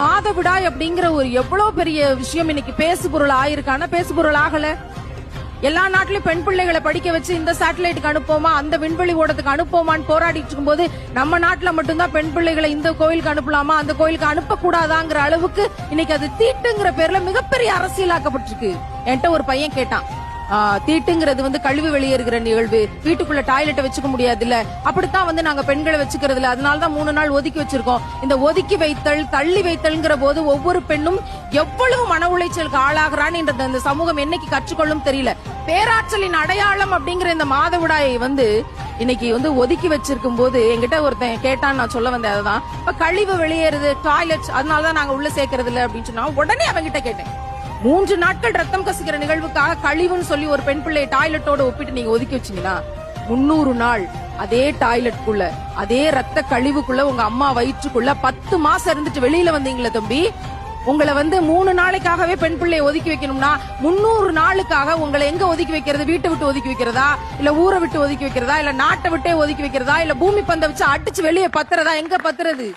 மாதவிடாய் அப்படிங்கிற ஒரு எவ்வளவு பெரிய விஷயம் இன்னைக்கு பேசுபொருள் ஆயிருக்கான பேசுபொருள் ஆகல. எல்லா நாட்டிலும் பெண் பிள்ளைகளை படிக்க வச்சு இந்த சேட்டலைட்டுக்கு அனுப்போமா, அந்த விண்வெளி ஓடத்துக்கு அனுப்போமான்னு போராடிட்டு இருக்கும்போது நம்ம நாட்டுல மட்டும்தான் பெண் பிள்ளைகளை இந்த கோயிலுக்கு அனுப்பலாமா, அந்த கோயிலுக்கு அனுப்ப கூடாதாங்கிற அளவுக்கு இன்னைக்கு அது தீட்டுங்கிற பேர்ல மிகப்பெரிய அரசியலாக்கப்பட்டிருக்கு. என்கிட்ட ஒரு பையன் கேட்டான், தீட்டுங்கிறது கழிவு வெளியேறுகிற நிகழ்வு, வீட்டுக்குள்ள டாய்லெட்டை வச்சுக்க முடியாது இல்ல, அப்படித்தான் நாங்க பெண்களை வச்சுக்கிறது இல்ல, அதனாலதான் 3 நாள் ஒதுக்கி வச்சிருக்கோம். இந்த ஒதுக்கி வைத்தல் தள்ளி வைத்தல்ங்கிற போது ஒவ்வொரு பெண்ணும் எவ்வளவு மன உளைச்சலுக்கு ஆளாகிறான்னு இந்த சமூகம் என்னைக்கு கற்றுக்கொள்ளும் தெரியல. பேராற்றலின் அடையாளம் அப்படிங்கிற இந்த மாதவிடாயை இன்னைக்கு ஒதுக்கி வச்சிருக்கும் போது என்கிட்ட ஒருத்தன் கேட்டான்னு நான் சொல்ல வந்தேன். அதுதான் இப்ப கழிவு வெளியேறுது டாய்லெட், அதனாலதான் நாங்க உள்ள சேர்க்கறது இல்ல அப்படின்னு சொன்னா உடனே அவங்கிட்ட கேட்டேன், 3 நாட்கள் ரத்தம் கசிக்கிற நிகழ்வுக்காக கழிவுன்னு சொல்லி ஒரு பெண் பிள்ளை டாய்லெட்டோட ஒப்பிட்டு நீங்க ஒதுக்கி வச்சீங்கன்னா 300 நாள் அதே டாய்லெட்குள்ள அதே ரத்த கழிவுக்குள்ள உங்க அம்மா வயிற்றுக்குள்ள 10 மாசம் இருந்துட்டு வெளியில வந்தீங்களே தம்பி, உங்களை 3 நாளைக்காகவே பெண் பிள்ளையை ஒதுக்கி வைக்கணும்னா 300 நாளுக்காக உங்களை எங்க ஒதுக்கி வைக்கிறது? வீட்டை விட்டு ஒதுக்கி வைக்கிறதா, இல்ல ஊரை விட்டு ஒதுக்கி வைக்கிறதா, இல்ல நாட்டை விட்டே ஒதுக்கி வைக்கிறதா, இல்ல பூமி பந்தை வச்சு அடிச்சு வெளியே பத்துறதா? எங்க பத்துறது?